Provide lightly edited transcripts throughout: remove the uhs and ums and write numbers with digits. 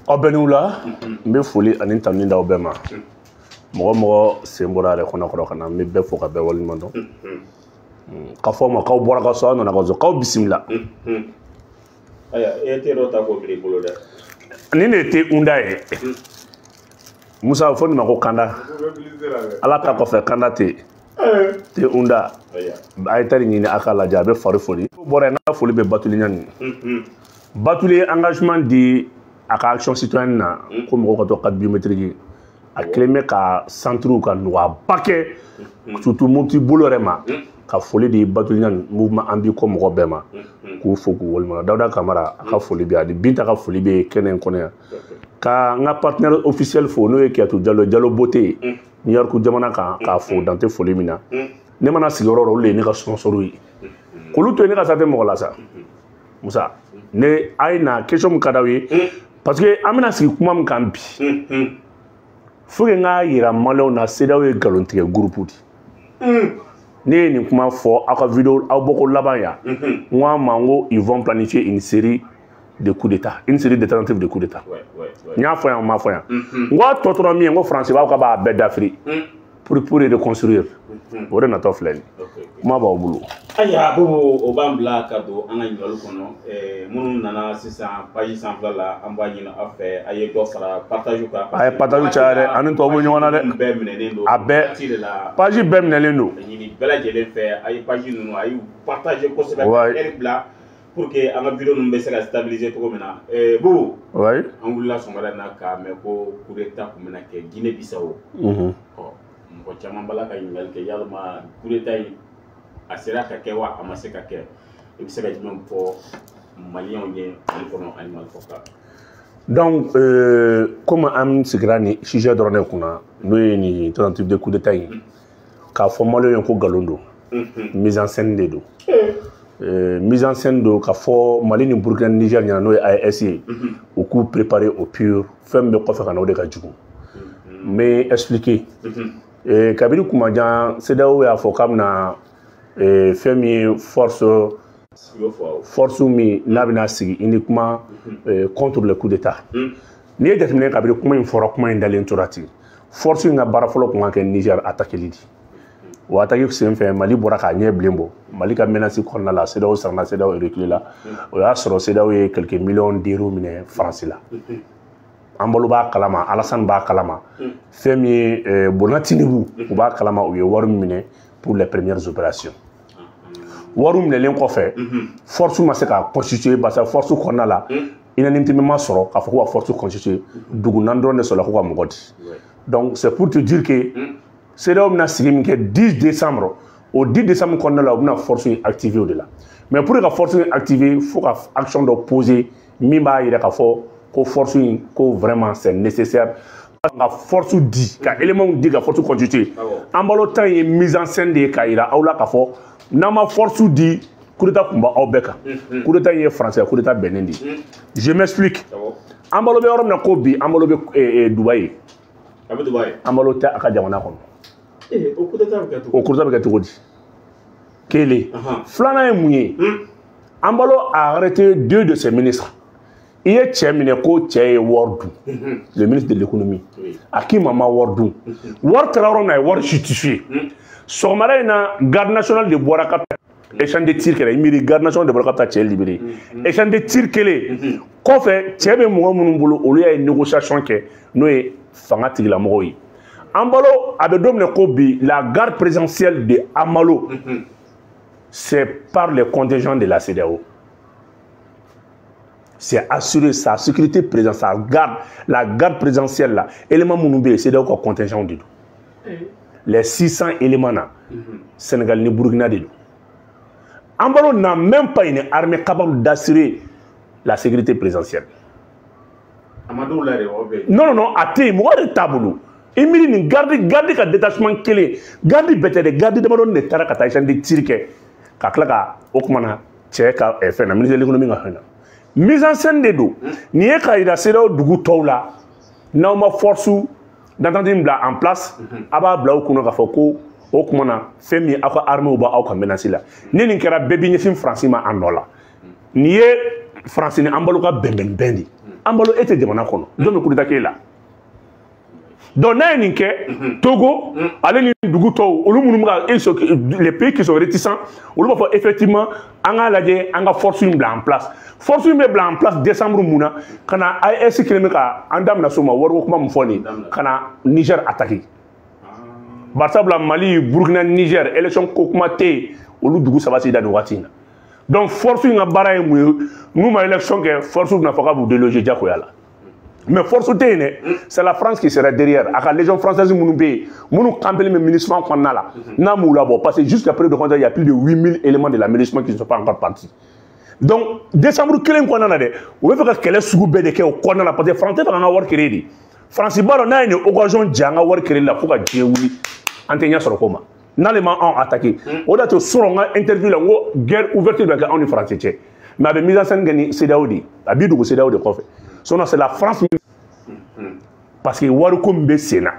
Obenula, me foli ani tamni da obema. Mo sembora re khona kana me be foka be wali mando. Ka forma ka bora ka so na ka bismillah. Aya ete rota ko bile bolo da. Ni ne te unda e. Musa foni ma ko kanda. Ala ta ko fe kanda te. Te unda. Ay tari ni akala jabe fari foli. Bora na foli be batuli nyani. Batuli engagement di aka action citoyenne na ko mo ko to carte biométrique a clémé ka centre ka no paquet surtout multi bolorema ka foli di batuli mouvement ambi ko mo bema ko foku wolma Dawda Camara ka foli bi adi binta ka foli be kenen konya ka nga partenaire officiel fo no e kiatu Diallo Beauté New York jamana ka fo dante foli mina ne mana sigoro ro le ni ka sponsor yi ko lu to ni ka sate mo la sa Musa ne aina question kadawi parce que amina sigi kuma mun kan bi faut que nga yira malaw na sedaw e galontige groupe di ne ni kuma fo aka vidéo aw boko labanya moi mango ils vont planifier une série de coups d'état une série de tentatives de coups d'état nya fo ya ma fo ya ngwa totoro mi ngo français ba ka ba be d'Afrique pour reconstruire ore na to fleni kuma ba bulu aya bobo obambla kado anga nyolo kono munu nana sisa page sample la ambani na afa aye do fara partage ka ay partage chaare anin to bo nyona de be menendo abe page be menendo ni bela jele fe ay page nunu ay partager ko seba bla pour que anga vidéo num be sera stabiliser to ko mena bo ouais angula somara na ka me ko kureta ko mena ke Guinée Bissau ko chama bala ka yingal ke yalma kureta yi asira ka ke wa amase ka ke ibise ka jimon po malien ye kono animal foka donc comme am sigrani sujet dorone kuna no ni tentative de coup d'état yi ka fo malien ko galondo mise en scène de do mise en scène do ka fo Mali ni Burkina Niger nya no AES au coup préparé au pur femme ko fa kana o de ka jugu mais expliquer kabiri kuma jan CEDEAO ya fo kam na femi force mi nabina sigi uniquement contre le coup d'état ni est déterminé kabiri kuma in fora kuma in dalen torati force nga barafolo kuma ke Niger attaquer lidi o attaquer sen fait Mali bora ka nye blembo Mali ka menace konna la CEDEAO sarna CEDEAO reculé là o ya soro CEDEAO ye quelques millions d'euros mine francs là ambolo ba kalama Alassane ba kalama femi Bonatinibu ba kalama o ye waru mine pour les premières opérations waru mine len ko fait force ma se ka constituer parce que force konna la unanimement soro ka fo ko force constituer dugu nandro ne sola ko ko mugodi donc c'est pour te dire que c'est là on a signé que 10 décembre au 10 décembre konna la on a force activée au delà mais pour que la force activée faut que action de poser mimba ira ka fo ko force ko vraiment c'est nécessaire la force dit ka élément dit ka force constituer ambalo temps est mise en scène de kaira awla ka fo na ma force dit coup d'état kumba obeka coup d'état est français coup d'état benendi je m'explique ambalo be oromna ko bi ambalo be Dubaï ambalo ta aka jamana kono au coup d'état be to di kele flana e munye ambalo a arrêté deux de ses ministres. Il y a le ministre de l'économie. Aki Mama Wardou. Wardou na Ward justifié. Somara na garde national de Borakata. Échange de tir kele. Il garde national de Borakata tchè libéré. Échange de tir kele. Qu'on fait tchè be mo munumbulo au lieu de négociation que nous est fangati la moyi. Ambalo abedom ne kobi la garde présidentielle de Amalo. C'est par le contingent de la CEDEAO. C'est assurer sa sécurité présidentielle, la garde présidentielle là. Élément Mounoubé, c'est donc un contingent de tout. Les 600 éléments là, Sénégal ni Burkina de tout. Ambalo n'a même pas une armée capable d'assurer la sécurité présidentielle. Non, attends, moi de tableau. Emily garde ka détachement kélé, garde bête, garde de madone de tarakata, échange de tirke, kaklaka, okmana, tchèka, FN, la ministre de l'économie. Mise en scène de dos. Ni e ka ida CEDEAO dugu tawla na ma force d'entendre bla en place aba bla o kuno ka foko o kumana femi aka armée ba au ka menacer la ni kera bebi ni film français ma anola ni e français ni ambalo ka bemben bendi ambalo était jamana kono donc me coup d'état là donc n'a nin ke Togo ale ni dugu to olu munu les pays qui sont réticents olu va effectivement anga lajé anga force une blanc en place force une blanc en place décembre muna kana AES kilomeka andam na soma woro kuma mfoni kana Niger attaqué barsabla Mali Burkina Niger élection kokuma te olu dugu sabati da watina donc force une bara nous ma élection que force na faka bu déloger jakoyala mais force tene c'est la France qui sera derrière à la légion française mounou campel mais ministre qu'on a là na moula bo parce que jusqu'à près de compte il y a plus de 8000 éléments de la milice qui ne sont pas encore partis donc décembre kelem qu'on a de on veut faire quelle sous bede ke qu'on a parce que français va en avoir créé France baro na une occasion janga war créé la fuka jeuli antenya sur koma na les ont attaqué on a to soronga interview la guerre ouverte de la en français mais avec mise en scène gani Sedaoudi abidu Sedaoudi ko fait c'est la France parce que waruko mbe sena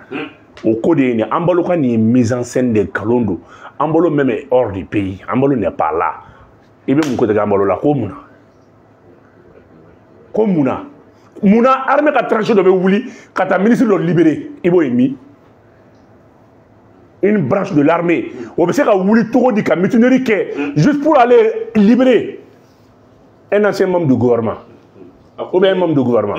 au code ni ambalo ka ni mise en scène de Kalondo ambalo même hors du pays ambalo n'est pas là et bien mon côté ambalo la komuna muna armée ka tranché de wuli kata ministre de libérer ibo emi une branche de l'armée on peut ka wuli toko di ka mutinerie juste pour aller libérer un ancien membre du gouvernement ou bien un membre du gouvernement.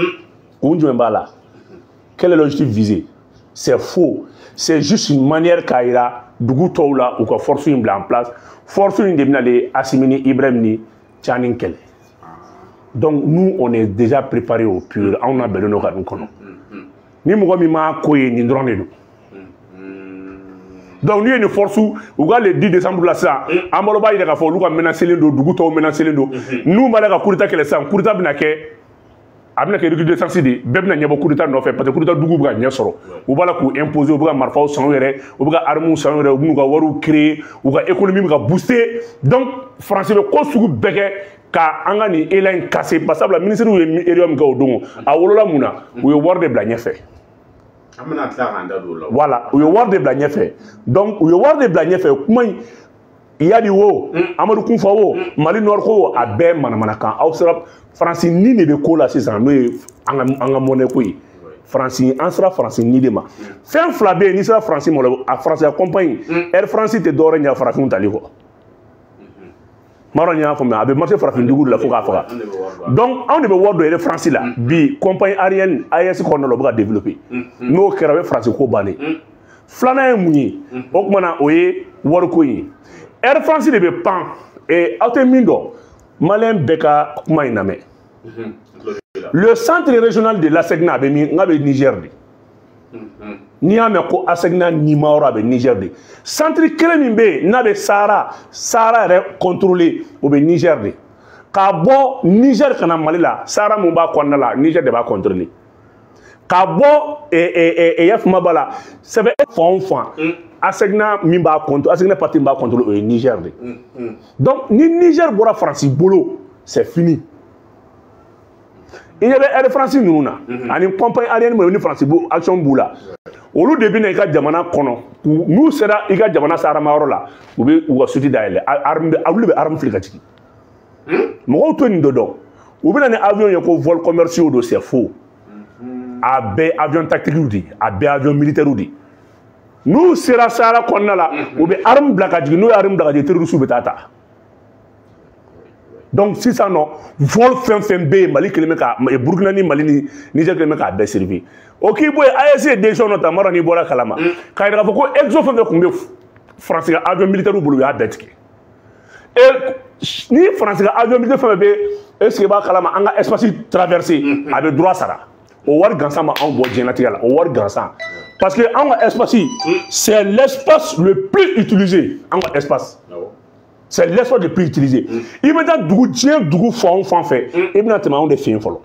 Quel est l'objectif visé? C'est faux. C'est juste une manière qu'Aïra, Dougoutoula, ou que force une en place, force une de Assimini Ibrahim ni Tchanin Kele. Donc nous, on est déjà préparés au pur. On a besoin de nous. Ni Mougomi ma koye ni drone nous. Donc nous, une force où, le 10 décembre, là, ça, Amaloba, il a fallu menacer les dos, Dougouto menacer les dos. Nous, Malaka Kourita Kelesan, Kourita Binake. Abna ke recul de sensidi bebna nyabo coup d'état no fait parce que coup d'état dugu buga nyasoro ou bala ku imposer ou buga marfa sans yere ou buga armu sans yere ou buga waru créer ou buga économie buga booster donc français le ko sugu beke ka angani élan cassé parce que la ministre ou erium ga odongo a wolola muna ou war de bla nyefe amna tla randa do la voilà ou war de bla nyefe donc ou war de bla nyefe kuma yadi wo amadou kunfa wo mali nord ko a be manamana kan ausra France ni ne be ko la sisan no anga monnaie ko yi France en sera France ni de ma fin flabé ni sera France mo a France accompagne Air France te dore nya France tali ko maro nya ko me abe marché France ndugu la fuka fuka donc on be wordo Air France là bi compagnie aérienne AES ko no lo ba développer no kerawe France ko bani flana muni okmana oye wor ko yi Air France de be pan et Altemindo Malin Beka Koumainame. Le centre régional de l'Asegna a Niger. Niame ko Asegna Nimaora be Niger. Centre Kelemimbe n'abe Sahara est contrôlé au Niger. Kabo Niger kana Malila Sahara Mumba Kwanala Niger de ba contrôler. Kabo et Yaf Mabala c'est enfant. Asegna Mimba contrôle Asegna Patimba contrôle au Niger. Donc ni Niger bora France bolo c'est fini. Il y avait Air France nous na ani compagnie aérienne mo ni France bo action boula. Olu début na ka jamana kono nous sera iga jamana sara maoro la ou suti daile arme arme flikatiki. Mo to ni dodo. Ou bien avion yako vol commerciaux do c'est faux. Avion tactique ou dit avion militaire ou dit. Nous sera sara konna la ou be arme blakaji nous arme blakaji terroriste betata. Donc si ça non vol fin B Mali kelemeka et Burkina ni Mali ni Niger kelemeka be servi. OK boy AEC déjà notamment ni bola kalama. Kaira ko exo fin ko France avion militaire ou bulu ya betki. Et ni France avion militaire fin be est-ce que ba kalama anga espace traversé avec droit sara. O war gansa ma en bo général o war gansa. Parce que en espace, c'est l'espace le plus utilisé. En espace. C'est l'espace le plus utilisé. Il me dit d'où tient d'où font fait. Il me dit on des films follow.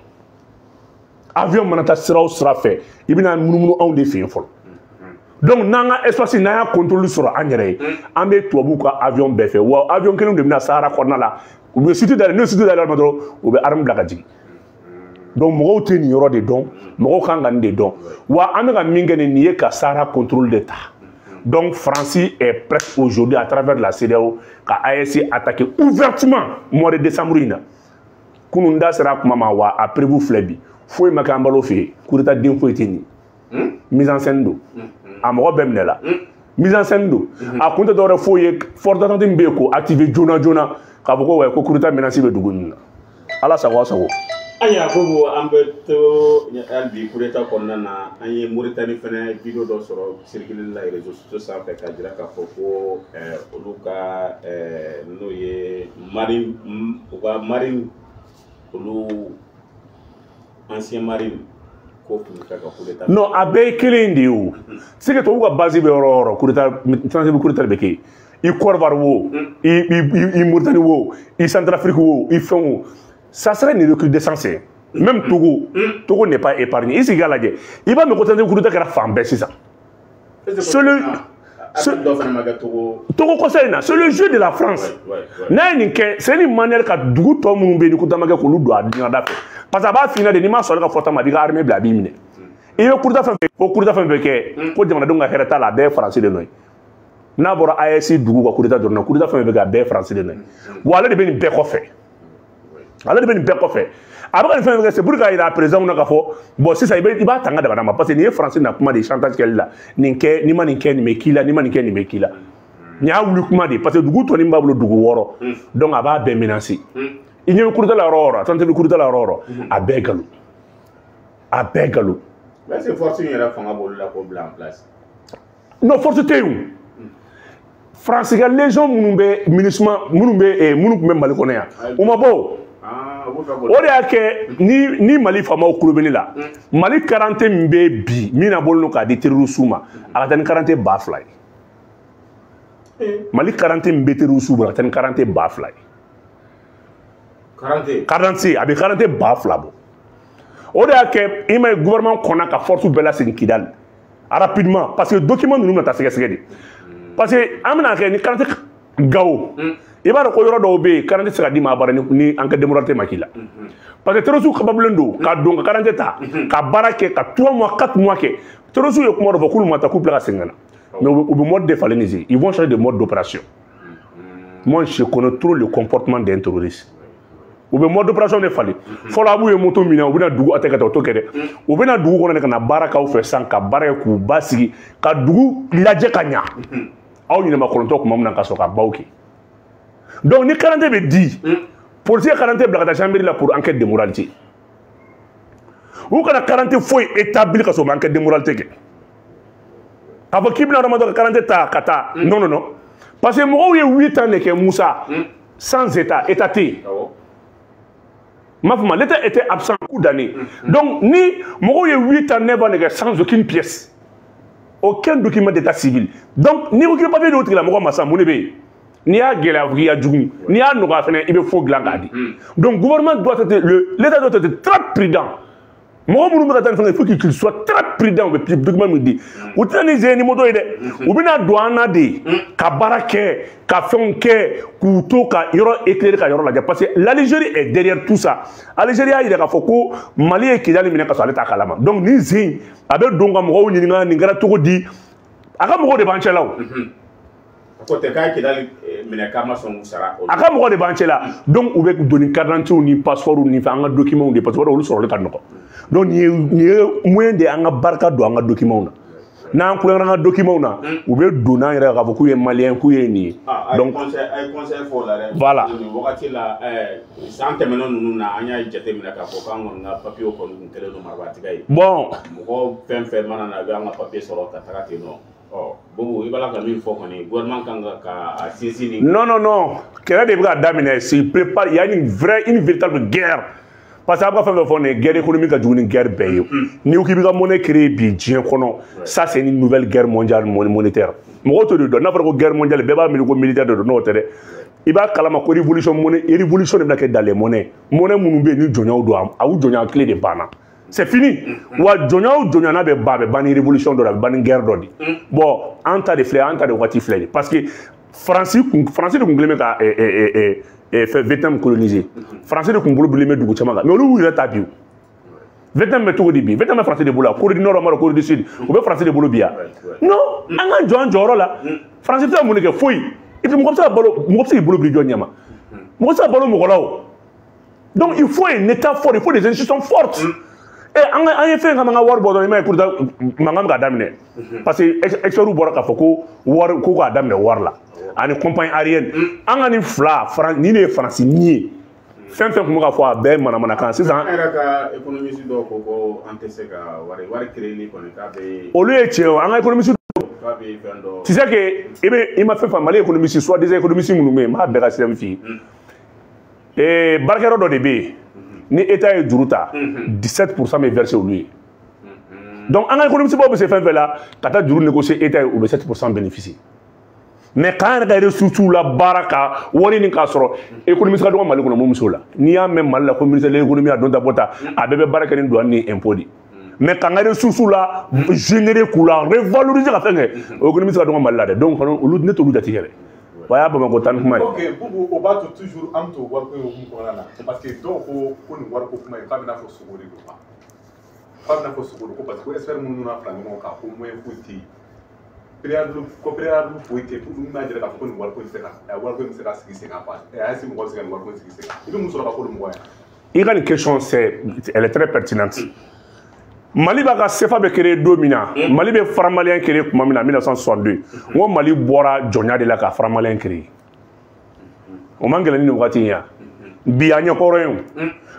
Avion manata sera fait. Il me dit on des films follow. Donc nanga espace n'a contrôle sur angéré. Ambe toi beaucoup avion beffé ou avion que nous devons Sahara corner là. Ou bien surtout dans le sud de la Madro ou bien arme blakadji. Donc moi aussi il y aura des dons, moi aussi il des dons. Ou amega mingene nié ka Sahara contrôle d'État. Donc France est prête aujourd'hui à travers la CEDEAO qu'à AEC attaquer ouvertement mois de décembre ina. Kununda sera kuma wa après vous flebi. foyi ma k'an balo fɛ yen coup d'état den foyi tɛ nin mise en scène don a mɔgɔ bɛɛ minɛ la mise en scène don a kun tɛ dɔwɛrɛ foyi ye force d'attente min bɛ yen ko activer joona joona k'a fɔ ko ouais ko coup d'état menace bɛ dugu ninnu na ala sago a sago. Aya bobo an bɛ to bi coup d'état kɔnɔna na an ye Mauritanie fɛnɛ video dɔ sɔrɔ circuler la réseaux sociaux sanfɛ ka jira k'a fɔ ko olu ka n'o ye marine u ka marine olu ancien marine ko tun bɛ ka coup d'état. Non a bɛɛ ye kelen de ye o c'est que tubabu ka base bɛ yɔrɔ o yɔrɔ coup d'état transfert coup d'état de bɛ kɛ i Côte d'Ivoire wo i Mauritanie wo i Centrafrique wo i fɛn wo. Ça serait une recrudescence. Même Togo, Togo n'est pas épargné. Ici, il va me contenter de coup d'état qui a fait c'est ça. C'est le Togo conseil là, c'est le jeu de la France. C'est une manière que Dougou Tom Moumbé du coup d'amaga qu'on doit dire d'affaire. Parce que à finir de Nima sur la photo m'a dit armée blabimine. Et au coup d'affaire, au coup d'affaire que pour dire donc à Hereta la baie français de nous. N'abord ASC Dougou coup d'état de nous, coup d'affaire avec la baie français de nous. Ou alors de bien une baie fait. Alors de bɛɛ kɔfɛ a bɛ ka nin fɛn kɛ c'est pour que yira président na ka fɔ bon sisan i b'a tanga dabada ma parce que nin ye français na kuma de chantage kɛli la nin kɛ ni ma nin kɛ nin bɛ k'i la ni ma nin kɛ nin bɛ k'i la nin y'a wuli kuma de parce que dugu tɔ nin b'a bolo dugu wɔɔrɔ donc a b'a bɛɛ menacer i ɲɛ bɛ coup d'état la yɔrɔ o yɔrɔ attente bɛ coup d'état la yɔrɔ o yɔrɔ a bɛɛ galon a bɛɛ galon. mais est-ce que force in yɛrɛ fanga b'olu la k'o bila en place. non force tɛ yen o France ka légion minnu bɛ MINUSMA minnu tun bɛ Mali kɔnɔ yan u ma bɔ o. O de y'a kɛ ni Mali faamaw kulo bɛ ne la Mali quarante min bɛ bi min na bolo k'a di terroristes ma a ka taa ni 40 ba fila ye Mali quarante min bɛ terroristes bolo a ka taa ni 40 ba fila ye 40 a bɛ 40 ba fila bɔ o de y'a kɛ i ma ye gouvernement kɔnna ka force bɛɛ lasegin Kidali rapidement parce que document ninnu na taa sɛgɛsɛgɛ de parce que an bɛna kɛ ni 40 Gao i b'a dɔn ko yɔrɔ dɔw bɛ yen 40 tɛ se ka d'i ma baara ni an ka démocratie ma k'i la parce que terroristes capable don ka don ka 40 ta ka baara kɛ ka 3 mois 4 mois kɛ terroristes ye kuma dɔ fɔ k'olu ma taa k'u bila ka segin ka na mais u bɛ mode défaleniser ils vont changer de mode d'opération moi je connais trop le comportement d'un terroriste u bɛ mode d'opération de falen fɔlɔ a b'u ye moto minɛ u bɛna dugu a tɛ ka taa o t'o kɛ dɛ u bɛna dugu kɔnɔ de ka na baara k'aw fɛ sisan ka baara kɛ k'u ba sigi ka dugu lajɛ ka ɲa aw ɲinama kɔnɔntɔ tuma min na ka sɔrɔ ka baw kɛ. Donc, ni 40 veut dire, pour ces 40 blagues de chambre là pour enquête de moralité. Ou quand 40 faut établir que son enquête de moralité. Avant qu'il y ait 40 ta kata. Non, non, non. Parce que moi, il y a 8 ans que Moussa, sans état, étaté. L'état était absent coup d'année. Donc, ni moi, il y a 8 ans, 9 ans sans aucune pièce. Aucun document d'état civil. Donc, ni aucun papier d'autre, la moi, Massa, mon ébé. Ni a gɛlɛya jugu ni a nɔgɔya fɛnɛ i bɛ fo dilan k'a di donc gouvernement doit être l'état doit être très prudent mɔgɔ minnu bɛ ka taa nin fɛn il faut qu'il soit très prudent u bɛ document min di u tɛna ni zɛn ni moto ye dɛ u bɛna don an na de ka baara kɛ ka fɛnw kɛ k'u to ka yɔrɔ éclairer ka yɔrɔ lajɛ parce que l'Algérie est derrière tout ça Algérie y'a yira k'a fɔ ko Mali ye Kidali minɛ ka sɔrɔ ale t'a kalama donc ni zɛn a bɛ don ka mɔgɔw ɲininka nin kɛra cogo di a ka mɔgɔw de b'an cɛ la o. Côté k'a Kidali minɛ k'a ma sɔn k'u sara. A ka mɔgɔ de b'an cɛ la donc u bɛ don ni carte d'identité ni passeport ni fɛn an ka documents de parce que olu sɔrɔli ka nɔgɔ donc nin ye moyen de an ka barika don an ka documents na n'an kulonkɛ an ka documents na u bɛ don n'an yɛrɛ k'a fɔ k'u ye maliyɛn k'u ye nin ye. donc conseil fɔ o la dɛ. voilà nin wagati la san tɛmɛnen ninnu na an y'a jate minɛ k'a fɔ k'an kɔni ka papier kɔni tun kɛlen don marabaatiga ye. bon mɔgɔ fɛn fɛn mana na a bɛ an ka papier sɔrɔ ka taga ten nɔ. Bobo, il va la min fɔ kɔni gouvernement kan ka sinsin ni. Non non non, kɛlɛ de bɛ ka daminɛ s'il prépare il y a une véritable guerre parce que a b'a fɛn fɛn fɔ nin guerre économique ka jugu ni guerre bɛɛ ye n'i ko k'i bɛ ka monnaie créer bi diɲɛ kɔnɔ ça c'est une nouvelle guerre mondiale monétaire mɔgɔw t'o de dɔn n'a fɔra ko guerre mondiale bɛɛ b'a miiri ko militaire de don n'o tɛ dɛ i b'a kalama ko révolution de bɛna kɛ dans les monnaies minnu bɛ yen ni jɔnyaw don a u jɔnya clé de banna. C'est fini. Wa jɔnya o jɔnya n'a bɛ ban a bɛ ban ni révolution dɔ la a bɛ ban ni guerre dɔ de. Bon an ta de filɛ an ta de waati filɛ de parce que France de tun kɛlen bɛ ka Vietnam coloniser France de tun bolo bilen bɛ dugu caman kan mais olu y'u yɛrɛ ta bi o. Vietnam bɛ cogo di bi Vietnam bɛ France de bolo la Corée du Nord ma Corée du Sud u bɛ France de bolo bi yan. Non an ka jɔ an jɔyɔrɔ la France tɛ se ka mun de kɛ foyi et puis mɔgɔ bɛ se k'i bolo bili jɔn ɲɛ ma mɔgɔ tɛ se ka balo mɔgɔ la o donc il faut un état fort il faut des institutions fortes. an ye fɛn kama an ka wari bɔ dɔrɔn i m'a ye kuruta mankan bɛ ka daminɛ parce que experts bɔra k'a fɔ ko wari ko k'a daminɛ wari la ani compagnie aérienne an ka nin fila ni ne ye faransi ni ye fɛn fɛn tun bɛ ka fɔ a bɛɛ manamanakan sisan. an yɛrɛ ka économiste dɔw ko an tɛ se ka wari créer kɔni k'a bɛ. olu ye tiɲɛ ye an ka économiste tu sais que i ma fɛn faamu Mali économiste soit des économistes minnu bɛ yen n b'a bɛɛ ka sɛbɛn f'i ye baarakɛyɔrɔ dɔ de bɛ yen ni État ye juru ta 17% bɛ verser olu ye donc an ka économiste baw bɛ se fɛn fɛn la ka taa juru négocier État ye u bɛ 7% bénéficier mais k'an yɛrɛ ka ressources la baara ka wari nin k'a sɔrɔ économiste ka dɔgɔ Mali kɔnɔ mun bɛ se o la n'i y'a mɛn Mali la ko ministère de l'économie a don ta bɔ ta a bɛɛ bɛ baara kɛ ni douane ni impôt de mais k'an ka ressources la générer k'u la revaloriser ka fɛn kɛ o économiste ka dɔgɔ Mali la dɛ donc olu ne t'olu jate yɛrɛ o y'a Bamakɔ tan ni kuma ye. ok Boubou o b'a to toujours an bɛ to wari ko in hukumu kɔnɔna na parce que dɔw ko nin wari ko kuma in k'a bɛ n'a fɔ sogo de don k'a bɛ n'a fɔ sogo don ko parce que expert minnu n'a fila ɲɔgɔn kan ko moyen foyi tɛ yen préalable foyi tɛ yen pour n'a jira k'a fɔ ko nin wari ko in bɛ se ka sigi sen kan a y'a si mɔgɔ bɛ se ka nin wari ko in sigi sen kan i bɛ mun sɔrɔ ka k'olu mɔgɔ ye. I ka nin question elle est très pertinente. Mali b'a ka CFA bɛ créé don min na Mali bɛ franc malien créé tuma min na 1962 n ko Mali bɔra jɔnya de la ka franc malien créé o man gɛlɛn ni nin wagati in ya bi a ɲɛkɔrɔ ye o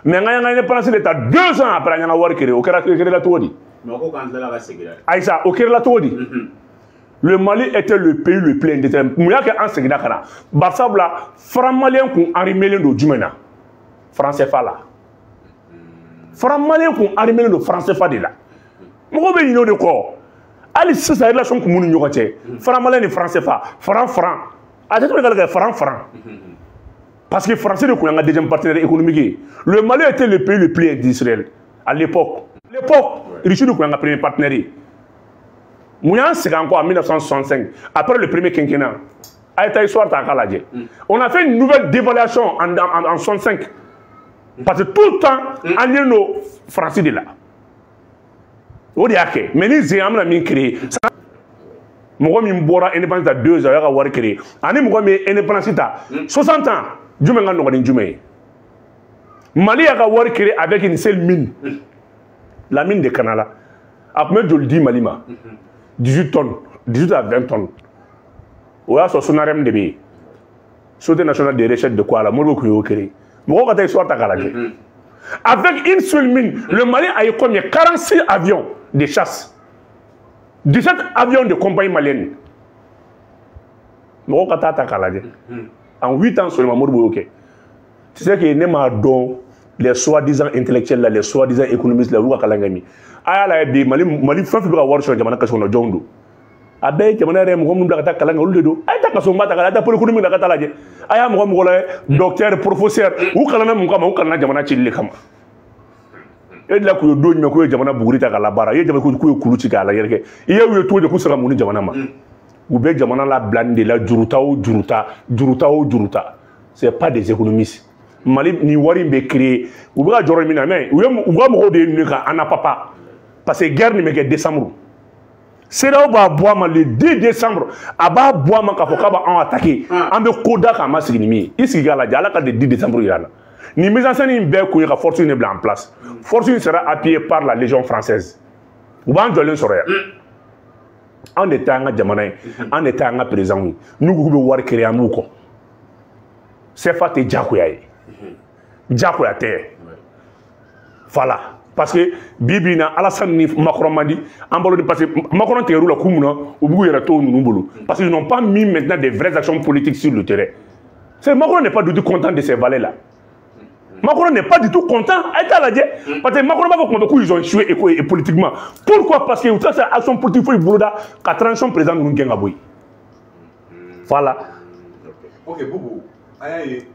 mais n ka indépendance de ta 2 ans après an y'an ka wari créé o kɛra la cogo di. mais ko k'an tilala ka segin dɛ. Aïssa o kɛra la cogo di. Le Mali était le pays le plus indéterminé mun y'a kɛ an seginna ka na bari sabula franc malien kun enrhumé don jumɛn na franc CFA la. franc malien kun enrhumé don franc CFA de la mɔgɔw bɛ ɲinɛ o de kɔ hali sisan relation kun b'u ni ɲɔgɔn cɛ franc malien ni franc CFA franc a tɛ tɛmɛ kɛ franc parce que français de kun y'an ka deuxième partenaire économique ye le Mali était le pays le plus industriel à l'époque Russie de kun y'an ka premier partenaire ye mun y'an segin an kɔ en 1965 après le premier quinquennat a ye taa histoire ta k'a lajɛ on a fait une nouvelle dévaluation en 65 parce que tout le temps an ye no français de la o de y'a kɛ mais ni zen an bɛna min créer mɔgɔ min bɔra indépendance ta 2 ans o y'a ka wari créer ani mɔgɔ min ye indépendance ta 60 ans jumɛn ka nɔgɔ ni jumɛn ye Mali y'a ka wari créer avec une seule mine la mine de Kanala a tun bɛ joli di Mali ma 18 tonnes 18 à 20 tonnes o y'a sɔrɔ Sonarem de bɛ yen Société nationale de recherche de quoi la Modibo kun y'o créer mɔgɔw ka taa histoire ta k'a lajɛ avec une seule mine le Mali a eu combien 46 avions de chasse 17 avions de compagnie malienne mɔgɔw ka taa ta k'a lajɛ en 8 ans seulement Modibo y'o kɛ tu sais que ne m'a dɔn les soi-disant intellectuels là les soi-disant économistes là olu ka kalan kɛ min a y'a lajɛ bi Mali fɛn fɛn bɛ ka wari sɔrɔ jamana kaso kɔnɔ jɔnw don a bɛɛ ye jamana yɛrɛ mɔgɔ minnu bila ka taa kalan kɛ olu de don a ye taa kaso ba ta k'a lajɛ a ye taa pôle économique la ka taa lajɛ a y'a mɔgɔ lajɛ docteur professeur u kalanna mun kama u kalanna jamana cili de kama e de la k'u ye don jumɛn k'u ye jamana buguri ta k'a labaara i ye jamana k'u ye kulu ci k'a lajɛ kɛ i ye u ye cogo di k'u sera mun ni jamana ma u bɛ jamana labila nin de la juruta o juruta c'est pas des économistes Mali ni wari in bɛ créer u bɛ ka jɔrɔ min na mais u ka mɔgɔw de ye ninnu kan ana papa parce que guerre nin bɛ kɛ décembre CEDEAO b'a bɔ a ma le 2 décembre a b'a bɔ a ma k'a fɔ k'a b'an attaquer an bɛ ko da k'an ma sigi ni min ye i sigi k'a lajɛ Ala ka le 10 décembre yira la ni mise en scène in bɛɛ kun ye ka force in de bila en place force in sera appuyée par la Légion française u b'an jɔlen sɔrɔ yan an de ta an ka jamana ye an de ta an ka président ye n'u k'u bɛ wari créer an b'u kɔ CFA tɛ diyagoya ye diyagoya tɛ voilà parce que bibi na Alassane ni Macron m'a dit en bolo parce que Macron tigɛr'u la k'u mun na u b'u yɛrɛ to ninnu bolo parce qu'ils n'ont pas mis maintenant des vraies actions politiques sur le terrain c'est Macron n'est pas du tout content de ces valets là Macron n'est pas du tout content avec la lajɛ parce que Macron b'a fɔ kuma bɛɛ qu'ils ont échoué et politiquement pourquoi parce que u tɛ se action politique foyi boloda ka transition président ninnu gɛn ka bɔ yen voilà. ok Boubou an y'a ye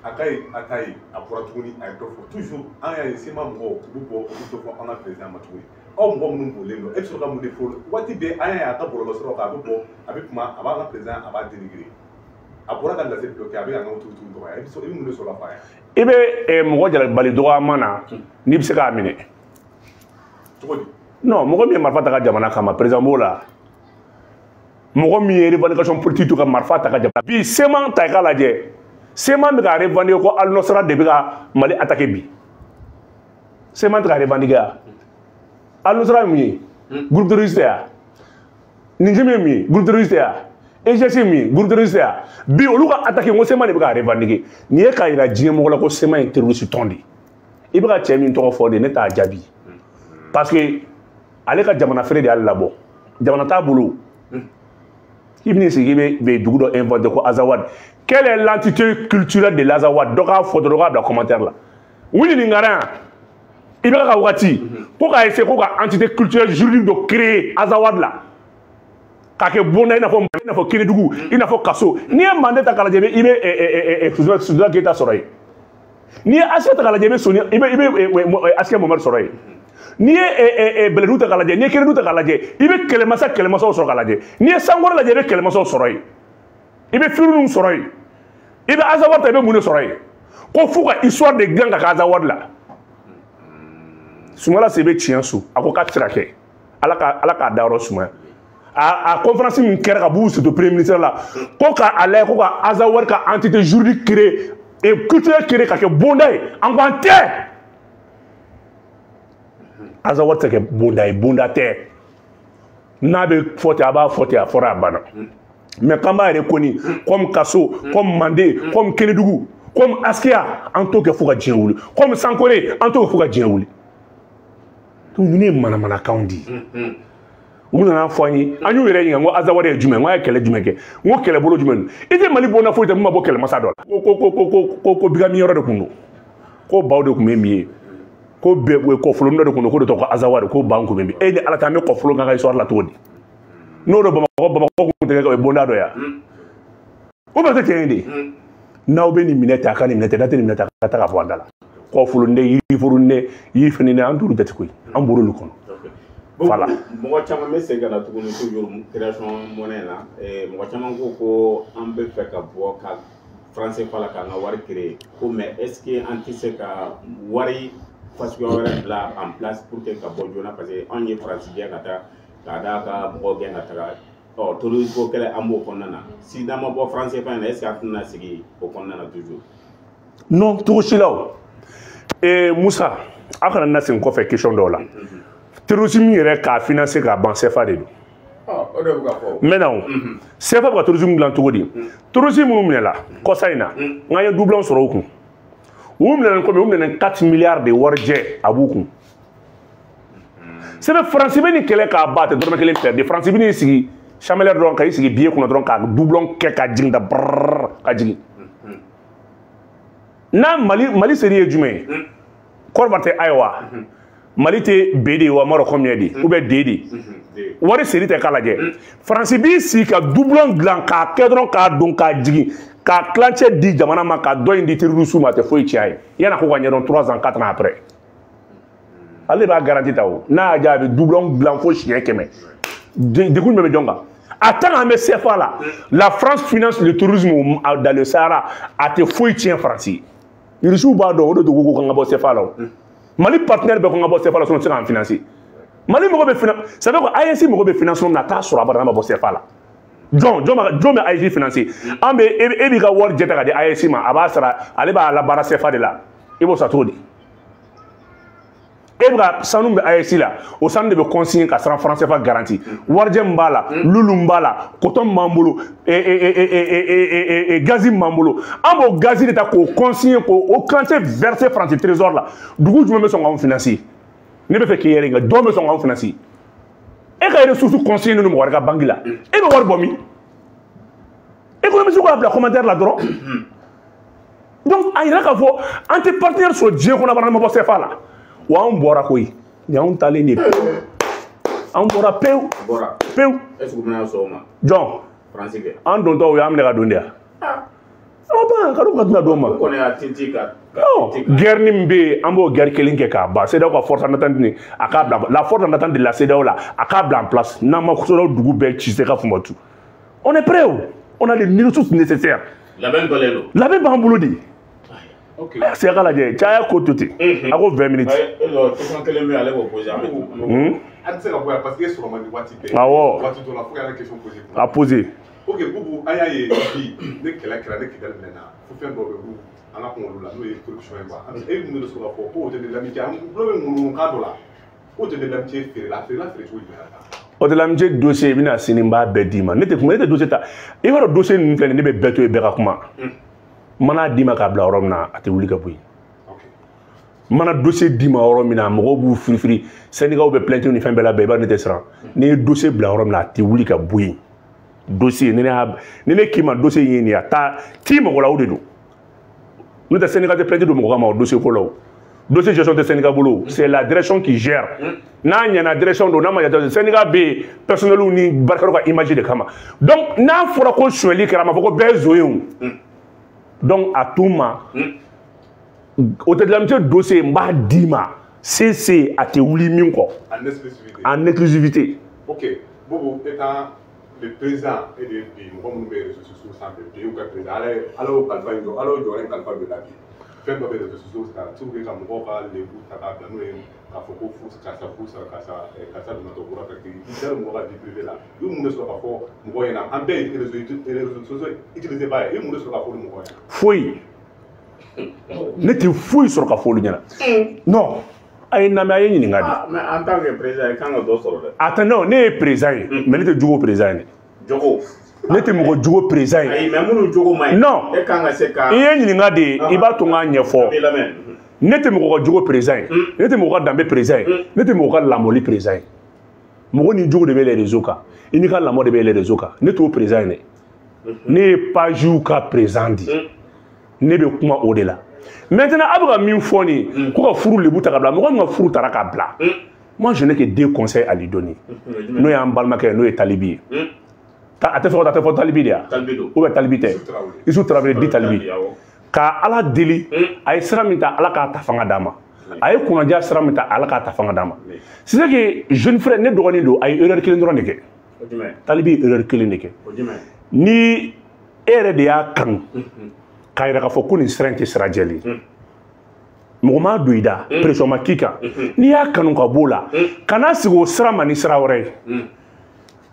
a ka ye a ta ye a bɔra tuguni a ye dɔ fɔ toujours an y'a ye sema mɔgɔw u bɛ bɔ u bɛ dɔ fɔ an ka président ma tuguni aw mɔgɔ minnu bɔlen don e bɛ sɔrɔ ka mun de fɔ waati bɛɛ an y'a ye a ka bɔlɔlɔsiraw kan a bɛ bɔ a bɛ kuma a b'a ka président a b'a dénigré a bɔra ka lase dɔ kɛ a bɛ ka an ka tugu dɔgɔya i bɛ mun de sɔrɔ a fa yan. I bɛ mɔgɔ jalabali dɔgɔyama na n'i bɛ se k'a minɛ. cogo di. non mɔgɔ min ye marifa ta ka jamana kama président b'o la mɔgɔ min ye revendication politique to ka marifa ta ka jamana bi seman ta i k'a lajɛ seman bɛ ka revendiquer ko Al Nusra de bɛ ka Mali attaquer bi seman tɛ ka revendiquer Al-Nusra mi groupe terroriste ya Ninjeme mi groupe terroriste ya EGC mi groupe terroriste ya bi olu ka attaquer ngo sema ne be ka revendiquer ni e ka ira diɲɛ mɔgɔ la ko sema ye terroriste tondi i be ka cɛ min tɔgɔ fɔ de ne t'a jaabi parce que ale ka jamana fere de y'ale labɔ jamana t'a bolo i bɛn'i sigi i bɛ dugu dɔ inventé ko Azawad quelle est l'entité culturelle de l'Azawad dɔ k'a fɔ dɔrɔn k'a bila commentaire la wuli nin ngara yan i bɛ ka wagati ko k'a essayer ko ka entité culturelle juridique dɔ créer Azawad la k'a kɛ bonda i n'a fɔ Kérédougou i n'a fɔ Kaso n'i ye Mandé ta k'a lajɛ i bɛ Soudan Keita sɔrɔ yen n'i ye Asia ta k'a lajɛ i bɛ Soni i bɛ Asia Mohamɛdi sɔrɔ yen n'i ye Bɛlɛdugu ta k'a lajɛ n'i ye Kérédougou ta k'a lajɛ i bɛ kɛlɛmasaw sɔrɔ k'a lajɛ n'i ye Sankɔrɔ lajɛ i bɛ kɛlɛmasaw sɔrɔ yen i bɛ Firunun sɔrɔ yen i bɛ Azawad ta i bɛ mun de sɔrɔ yen ko fo ka histoire de dilan ka kɛ Azawad la Soumaïla Sebe tiɲɛ so a ko k'a tɛ se ka kɛ Ala k'a da yɔrɔ sumaya a conférence min kɛra ka b'u surtout premier ministre la ko k'a lajɛ ko ka Azawad ka entité juridique créer et culturelle créer ka kɛ bonda ye an ko an tɛ Azawad tɛ kɛ bonda ye bonda tɛ n'a bɛ fɔ ten a b'a fɔ ten a fɔra a banna mais k'an b'a reconnu comme Kaso comme Mandé comme Kérédougou comme Askia an t'o kɛ fo ka diɲɛ wuli comme Sankore an t'o kɛ fo ka diɲɛ wuli donc ninnu ye manamanakanw di u nana fɔ an ye an y'u yɛrɛ ɲininka n ko Azawad ye jumɛn n ko a ye kɛlɛ jumɛn kɛ n ko kɛlɛbolo jumɛn don i tɛ Mali bonda foyi tɛ min ma bɔ kɛlɛmasa dɔ la ko bigami yɔrɔ de tun don ko baw de tun bɛ min ye ko kɔfolon dɔ de tun don ko de tɔgɔ Azawad ko ban kun bɛ min e ni Ala ta an bɛ kɔfolon kan ka histoire la cogo di n'o de Bamakɔ kun tɛ kɛ bonda dɔ yan o bɛ kɛ tiɲɛ de n'aw bɛ nin minɛ ten a ka nin minɛ ten n'a tɛ nin minɛ ten a ka taa ka bɔ an da la kɔfolon dɛ yiriforo dɛ yirifini dɛ an t'olu jate koyi an bɔra olu kɔnɔ. Voilà. Mɔgɔ caman bɛ segin ka na tuguni toujours création monnaie la mɔgɔ caman ko an bɛ fɛ ka bɔ ka franc CFA la k'an ka wari créer ko mais est-ce que an tɛ se ka wari fasuguya wɛrɛ bila en place pour que ka bɔ joona parce que anw ye faransi gɛn ka taa k'a d'a ka mɔgɔw gɛn ka taga terrorisme ko kɛlɛ an b'o kɔnɔna na si n'an ma bɔ franc CFA in na est-ce que an tɛna sigi o kɔnɔna na toujours. non cogo si la o Musa a kana na segin kɔfɛ question dɔw la. terrorisme yɛrɛ k'a financer k'a ban CFA de don. maintenant CFA bɛ ka terrorisme dilan cogo di terrorisme minnu minɛla kɔsa in na n ye doublon sɔrɔ u kun u minɛna combien u minɛna 4 milliards de wari jɛ a b'u kun c'est Faransi bɛ nin kɛlɛ k'a ba tɛ dɔrɔmɛ kelen perdre Faransi bɛ n'i sigi chambre dɔrɔn ka i sigi billet kunna dɔrɔn ka doublon kɛ ka jigin da brrr ka jigin n'a Mali seri ye jumɛn ye Kɔrɔba tɛ ayiwa Mali tɛ B de ye wa Maroc combien de ou bien D de wari seri tɛ k'a lajɛ Faransi b'i sigi ka doublon dilan k'a kɛ dɔrɔn k'a don k'a jigin k'a tilancɛ di jamana ma ka dɔ in di terroristes ma a tɛ foyi tiɲɛ a ye yan'a ko ka ɲɛdɔn 3 ans 4 ans après ale b'a garanti ta o n'a y'a diya a bɛ doublon dilan fo siɲɛ 100 degun jumɛn bɛ jɔn kan a tant an bɛ CFA la France finance le tourisme dans le Sahara a tɛ foyi tiɲɛ Faransi ye Rusiw b'a dɔn o de dogo ko kan ka bɔ CFA la o Mali partenaire bɛɛ kan ka bɔ CFA la sinon o tɛ se k'an financer Mali mɔgɔ bɛ finance ça veut dire que AES mɔgɔ bɛ financement na t'a sɔrɔ abada n'a ma bɔ CFA la jɔn bɛ AES financer an bɛ e b'i ka wari jɛ ta ka di AES ma a b'a sara ale b'a labaara CFA de la i b'o sa cogo di e bɛ ka sanu bɛ AES la o sanu de bɛ consigner ka sara franc CFA garanti warijɛ min b'a la lulu min b'a la coton min b'an bolo gazi min b'an bolo an b'o gazi de ta k'o consigner k'o kilancɛ verser Faransi trésor la dugu jumɛn bɛ sɔn k'anw financer ne bɛ fɛ k'i yɛrɛ nka jɔn bɛ sɔn k'anw financer e ka ressources consigner ninnu mɔgɔ wɛrɛ ka banque la e bɛ wari bɔ min économiste k'a bila commentaire la dɔrɔn donc a yira k'a fɔ an tɛ partenaire sɔrɔ diɲɛ kɔnɔ abada ma bɔ CFA la wa an bɔra koyi ni anw talen de pewu an bɔra pewu pewu jɔn an dontɔ o y'an minɛ ka don de yan ban ka ka tɛna d'o ma guerre ni min bɛ yen an b'o guerre kelen kɛ k'a ban CEDEAO ka force en attente ni a k'a bila la force en attente de la CEDEAO la a k'a bila en place n'an ma CEDEAO dugu bɛɛ ci se ka fumatu on est prêt o on a les ressources nécessaires labɛn b'an bolo de c'est ka lajɛ caya ko to ten a ko 20 minutes awɔ a poser ok Boubou an y'a ye bi ne kɛlɛ kɛra ne Kidali minɛna fo fɛn dɔw bɛ yen an ka kunkolo la n'o ye corruption ye quoi e mun de sɔrɔ ka fɔ ko o tɛ ne lamɛn an tulo bɛ ŋunuŋunukan dɔ la o tɛ de l'amitié feere la feere cogo jumɛn na o de l'amitié dossier bɛna sini n b'a bɛɛ d'i ma ne tɛ dossier ta i b'a dɔn dossier ninnu filɛ ne bɛ bɛɛ to yen bɛɛ ka kuma mana d'i ma k'a bila yɔrɔ min na a tɛ wuli ka bɔ yen mana dossier d'i ma yɔrɔ min na mɔgɔw b'u firifiri syndicat bɛ plainte ni fɛn bɛɛ labɛn i b'a ne tɛ siran n'i ye dossier bila yɔrɔ min na a tɛ wuli ka bɔ yen dossier ni ne k'i ma dossier in ye nin ye a t'i mago la o de don n'o tɛ syndicat tɛ plainte don mɔgɔ kama o dossier ko la o dossier gestion tɛ syndicat bolo c'est la direction qui gère n'a ɲɛna direction don n'a ma ɲɛ syndicat bɛ yen personnel ni barikaraw ka image de kama donc n'a fɔra ko suɲɛli kɛra a ma fɔ ko bɛɛ ye zo ye o donc a tout ma o tɛ l'amitié dossier n b'a d'i ma c'est a tɛ wuli min kɔ en exclusivité ok Bobo étant le président et de mɔgɔ minnu bɛ réseaux sociaux sanfɛ bi u ka président ala y'o kalifa in jɔ ala y'o jɔyɔrɔ in kalifa don la bi fɛn dɔ bɛ réseaux sociaux kan pour que ka mɔgɔw ka lebu ta k'a bila n'o ye k'a fɔ ko karisa donatɔ bɔra ka kiri i dara mɔgɔ ka vie privée la i mun de sɔrɔ k'a fɔ mɔgɔw ɲɛna an bɛɛ ye réseaux sociaux utilisé ba ye i mun de sɔrɔ k'a fɔ mɔgɔw ɲɛna foyi ne tɛ foyi sɔrɔ ka fɔ olu ɲɛna non a ye namɛ a ye ɲininka de mais en tant que président i kan ka dɔ sɔrɔ dɛ attends non ne ye président ye mais ne tɛ jogo président ye jogo ne tɛ mɔgɔ jogo président ye ayi mais minnu jogo man ɲi non e kan ka se ka i ye ɲininka de i b'a to n k'a ɲɛfɔ ne tɛ mɔgɔ ka jogo président ye ne tɛ mɔgɔ ka danbe président ye ne tɛ mɔgɔ ka lamɔli président ye mɔgɔ ni jogo de bɛ yɛlɛ réseau kan i n'i ka lamɔ de bɛ yɛlɛ réseau kan ne t'o président ye dɛ ne ye pagew ka président di ne bɛ kuma o de la maintenant a bɛ ka min fɔ nin ko ka furu lebu ta ka bila mɔgɔ min ka furu taara k'a bila moi je n'ai que deux conseils à lui donner n'o y'an balimakɛ n'o ye talibi ye a tɛ fɔ talibi de ya ou bien talibi tɛ Isu Tarawele di talibi ka ala deli a ye sira min ta ala k'a ta fanga d'a ma a ye kunnadiya sira min ta ala k'a ta fanga d'a ma c'est que jeune frère ne dɔgɔnin don a ye erreur kelen dɔrɔn de kɛ talibi ye erreur kelen de kɛ ni e yɛrɛ de y'a kanu k'a yɛrɛ k'a fɔ ko nin sira in tɛ sira jɛlen mɔgɔ m'a don i da pression ma k'i kan n'i y'a kanu ka b'o la kana sigi o sira ma ni sira wɛrɛ ye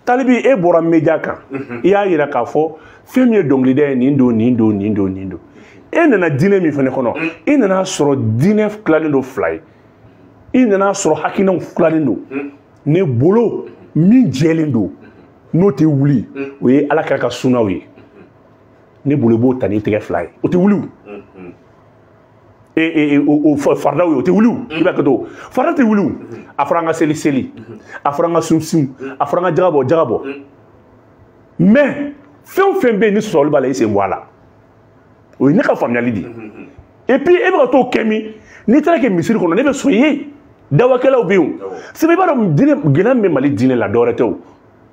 talibi e bɔra média kan i y'a yira k'a fɔ fɛn min ye dɔnkilida ye nin don e nana diinɛ min fɛnɛ kɔnɔ i nana sɔrɔ diinɛ tilalen don fila ye i nana sɔrɔ hakilinaw tilalen don ne bolo min jɛlen don n'o tɛ wuli o ye ala kɛra ka sunnaw ye ne bolo i b'o ta n'i tɛgɛ fila ye o tɛ wuli o fardaw ye o tɛ wuli i b'a kɛ to farda tɛ wuli a fɔra an ka seli a fɔra an ka sunsun a fɔra an ka jagabɔ mais fɛn o fɛn bɛ yen ni sɔsɔli b'a la i sen bɔ a la o ye ne ka faamuyali de et puis e bɛ ka t'o kɛ min n'i taara kɛ misiri kɔnɔ ne bɛ sɔn i ye dawakɛlaw bɛ yen o sɛbɛn i b'a dɔn diinɛ gɛlɛya min bɛ mali diinɛ la dɔwɛrɛ tɛ o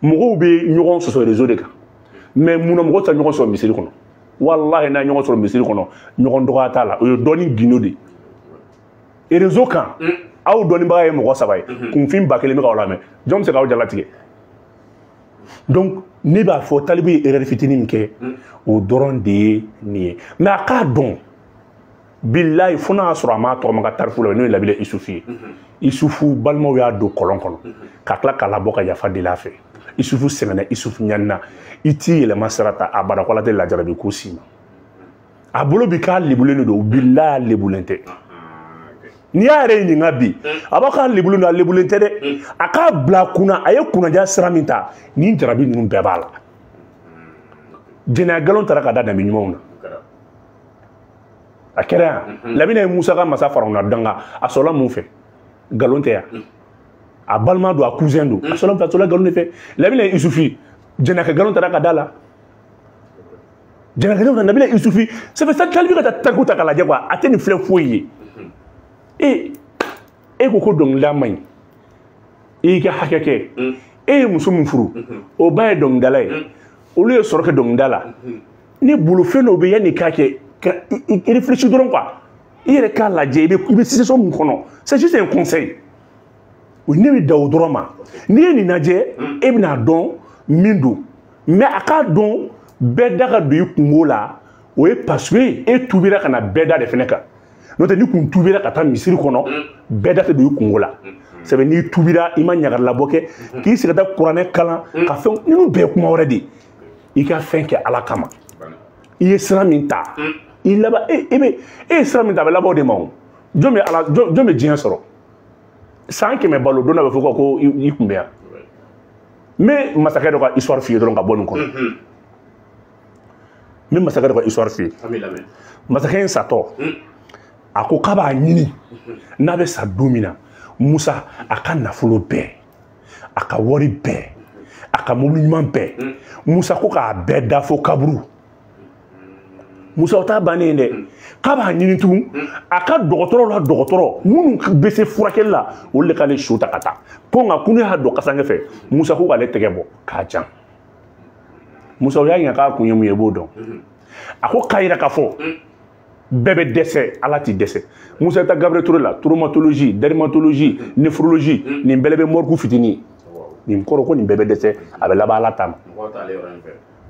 mɔgɔw bɛ ɲɔgɔn sɔsɔ réseau de kan mais munna mɔgɔw tɛ ɲɔgɔn sɔrɔ misiri kɔnɔ walahi n'a ɲɔgɔn sɔrɔ misiri kɔnɔ ɲɔgɔn dɔgɔya t'a la o ye dɔɔni gindo de ye réseau kan aw dɔnnibaga ye mɔgɔ saba ye kunfin 1000 bɛ k'aw lamɛn jɔn bɛ se k'aw jalatigɛ donc ne b'a fɔ talibi ye erreur fitinin min kɛ o dɔrɔn de ye nin ye mais a k'a dɔn bilayi fo n'a y'a sɔrɔ a m'a tɔgɔma ka tarifu la n'o ye labila Isufu ye Isufu balimaw y'a don kɔlɔn kɔnɔ ka tila k'a labɔ ka yafa deli a fɛ Isufu sɛgɛnna Isufu ɲanina i t'i yɛlɛma sira ta a bada ko ala tɛ lajarabi ko si ma a bolo bi k'a lebulen de don bilayi a lebulen tɛ n'i y'a yɛrɛ ɲininka bi a b'a k'a lebulen don a lebulen tɛ dɛ a k'a bila kunna a ye kunnadiya sira min ta nin jarabi ninnu bɛɛ b'a la jɛnɛya nkalon taara ka da danbe ɲumanw na a kɛra yan Lamina ye Musa ka masa Farawuna danga a sɔrɔla mun fɛ nkalon tɛ yan a balima don a cousin don a sɔrɔla nkalon de fɛ Lamina ye Isufu jɛnɛya nkalon taara ka da la jɛnɛya nkalon ta Lamina Isufu c'est fait ça talibi ka taa tariku ta k'a lajɛ quoi a tɛ nin filɛ foyi ye e ko dɔnkilida man ɲi i y'i ka hakɛ kɛ e ye muso min furu o ba ye dɔnkilidala ye olu ye sɔrɔ kɛ dɔnkilida la ne bolo fɛn dɔw bɛ yanni k'a kɛ i réfléchis dɔrɔn quoi i yɛrɛ k'a lajɛ i bɛ situation min kɔnɔ c'est juste un conseil o ne bɛ da o dɔrɔn ma n'i ye nin lajɛ e bɛna dɔn min don mais a k'a dɔn bɛɛ da ka don i kungo la o ye parce que e tubira ka na bɛɛ da de fɛnɛ kan n'o tɛ n'i kun tubira ka taa misiri kɔnɔ bɛɛ da tɛ don i kungo la c'est vrai n'i tubira i ma ɲagaralabɔ kɛ k'i sigi ka taa kuranɛ kalan ka fɛn ninnu bɛɛ ye kuma wɛrɛ de i ka fɛn kɛ ala kama i ye sira min ta i laban e ye sira min ta a bɛ laban o de ma o jɔn bɛ diɲɛ sɔrɔ san kɛmɛ balo don dɔ bɛ fɔ ko i kun bɛ yan mais masakɛ dɔ ka histoire f'i ye dɔrɔn ka bɔ nin kɔnɔ min masakɛ dɔ ka histoire f'i ye masakɛ in satɔ a ko k'a b'a ɲini n'a bɛ sa don min na Musa a ka nafolo bɛɛ a ka wari bɛɛ a ka mobili ɲuman bɛɛ Musa ko k'a bɛɛ da fo kaburu Musa o t'a bannen dɛ k'a b'a ɲini tugun a ka dɔgɔtɔrɔ la dɔgɔtɔrɔ minnu bɛ se furakɛli la olu de k'ale su ta ka taa ko nka ko ne y'a dɔn kasange fɛ Musa ko k'ale tɛgɛ bɔ k'a jan Musa o y'a ɲininka k'a kun ye mun ye i b'o dɔn a ko k'a yira k'a fɔ bɛɛ bɛ dɛsɛ ala t'i dɛsɛ Musa ta Gabriel Touré la traumatologie dermatologie néphrologie nin bɛɛ bɛ morgue fitinin nin kɔrɔ ko nin bɛɛ bɛ dɛsɛ a bɛ laban ala ta ma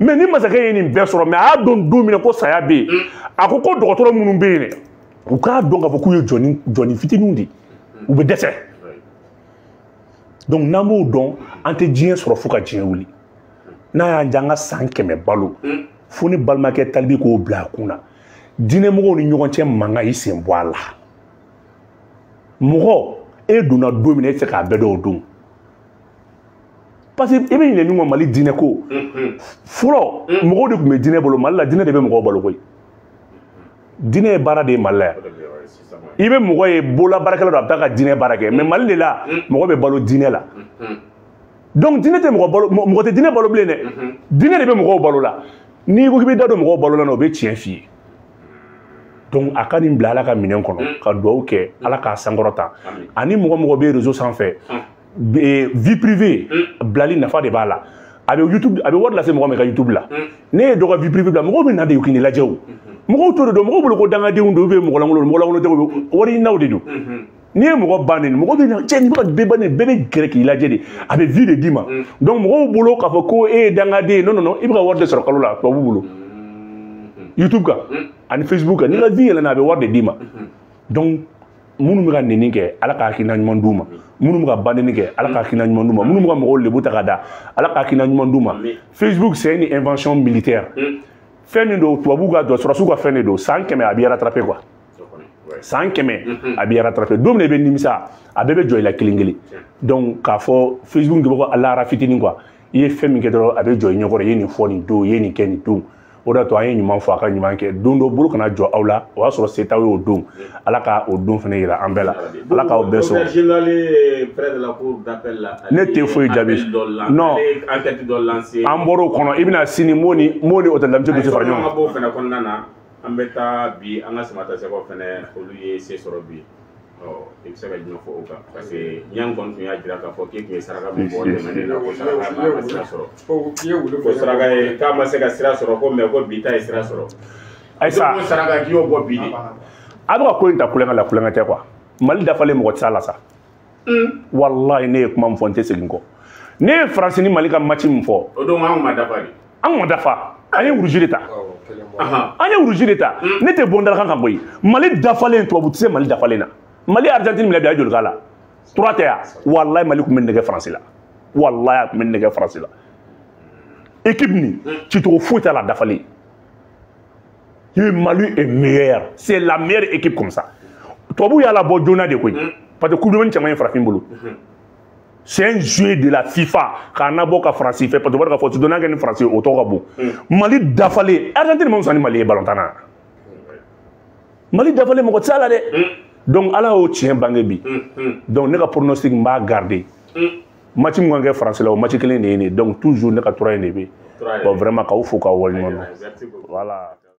mais ni masakɛ ye nin bɛɛ sɔrɔ mais a y'a dɔn don min na ko saya bɛ yen a ko dɔgɔtɔrɔ minnu bɛ yen dɛ u k'a dɔn k'a fɔ k'u ye jɔni fitininw de u bɛ dɛsɛ donc n'an b'o dɔn an tɛ diɲɛ sɔrɔ fo ka diɲɛ wuli n'a y'an diya an ka san 100 balo fo ni balimakɛ talibi k'o bila a kun na diinɛmɔgɔw ni ɲɔgɔn cɛ mankan i sen bɔ a la mɔgɔ e donna don min na e tɛ se k'a bɛɛ dɔn o don parce que i bɛ ɲinɛ min kɔ Mali diinɛ ko fɔlɔ mɔgɔw de tun bɛ diinɛ bolo Mali la diinɛ de bɛ mɔgɔw balo koyi diinɛ ye baara de ye Mali la yan i bɛ mɔgɔ ye bolola baarakɛla dɔ a bɛ taa ka diinɛ baara kɛ mais Mali de la mɔgɔ bɛ balo diinɛ la donc diinɛ tɛ mɔgɔ tɛ diinɛ balo bilen dɛ diinɛ de bɛ mɔgɔw balo la n'i ko k'i bɛ da don mɔgɔw balo la o bɛ tiɲɛ f'i ye donc a ka nin bila ala ka minɛn kɔnɔ ka dugawu kɛ ala k'a sankɔrɔta ani mɔgɔ bɛ réseau sanfɛ vie privée bilali nafa de b'a la a bɛ YouTube a bɛ wari lase mɔgɔ min ka YouTube la ne ye dɔ ka vie privée bila mɔgɔw bɛ na de k'i lajɛ o mɔgɔw t'o de dɔn mɔgɔw bolo ko dangadenw don mɔgɔ lankolon tɛ wari ɲininaw de don n'i ye mɔgɔ bannen mɔgɔ bɛ na cɛ nin bɛɛ bannen bɛɛ bɛ gɛrɛ k'i lajɛ de a bɛ vie de d'i ma donc mɔgɔw bolo k'a fɔ ko e ye dangaden non i bɛ ka wari de sɔrɔ kalo la tubabu bolo YouTube kan ani Facebook kan n'i ka vie yɛlɛnna a bɛ wari de d'i ma donc minnu bɛ ka nɛni kɛ ala k'a hakilina ɲuman d'u ma minnu bɛ ka banni kɛ ala k'a hakilina ɲuman d'u ma minnu bɛ ka mɔgɔw lebu ta ka da ala k'a hakilina ɲuman d'u ma Facebook c'est une invention militaire fɛn min don tubabuw ka dɔgɔtɔrɔsiw ka fɛn de don san 100 a b'i rattraper quoi san 100 a b'i rattraper don min na i bɛ nimisa a bɛɛ bɛ jɔ i la kelen kelen donc k'a fɔ Facebook de bɛ ko alara fitinin quoi i ye fɛn min kɛ dɔrɔn a bɛ jɔ i ɲɛkɔrɔ i ye nin fɔ nin don i ye nin kɛ nin don o de y'a to an ye ɲuman fɔ a ka ɲuman kɛ don dɔ bolo kana jɔ aw la o y'a sɔrɔ se t'aw ye o don ala ka o don fana yira an bɛɛ la ala k'aw bɛɛ sɔrɔ ne tɛ foyi jaabi non an bɔra o kɔnɔ i bɛna sini mo ni hôtel Lamine tɛ fara ɲɔgɔn kan an bɛ taa bi an ka samata sɛbɛnw fana olu ye se sɔrɔ bi i bɛ se ka jumɛn fɔ o kan parce que ɲan kɔni tun y'a jira k'a fɔ k'e tun ye saraka min bɔ tɛmɛnen na ko saraka ma sira sɔrɔ ko saraka ye k'a ma se ka sira sɔrɔ ko mais ko bi ta ye sira sɔrɔ ayisa ko saraka k'i y'o bɔ bi de a bɛ ka ko in ta kulonkɛ la kulonkɛ tɛ quoi Mali dafalen mɔgɔ tɛ s'a la sa walahi ne ye kuma min fɔ n tɛ segin kɔ ne ye Faransi ni Mali ka match min fɔ o don an ma dafa de an ma dafa an ye rouge de ta an ye rouge de ta ne tɛ bɔ ndalakan kan koyi Mali dafalen tubabu tɛ se Mali dafalen na Mali Argentine minɛ bi a joli k'a la 3 tɛ yan walahi Mali tun bɛ nɛgɛ Faransi la walahi a tun bɛ nɛgɛ Faransi la équipe nin cicogo foyi t'a la dafalen Mali est meilleur c'est la meilleure équipe comme ça tubabu y'a la bɔ joona de koyi parce que coupe du monde caman ye farafin bolo c'est un jeu de la FIFA k'a nabɔ ka Faransi fɛ parce que k'a fɔ tu donna kɛ ni Faransi o tɔgɔ ka bon Mali dafalen Argentine ma fisa ni Mali ye ballon tan na Mali dafalen mɔgɔ tɛ s'a la dɛ donc ala y'o tiɲɛ bange bi donc ne ka pronostic n b'a garder match min kan kɛ Faransi la o match kelen de ye nin donc toujours ne ka tura in de bɛ bon vraiment k'aw fo k'aw waleɲuman dɔn voilà.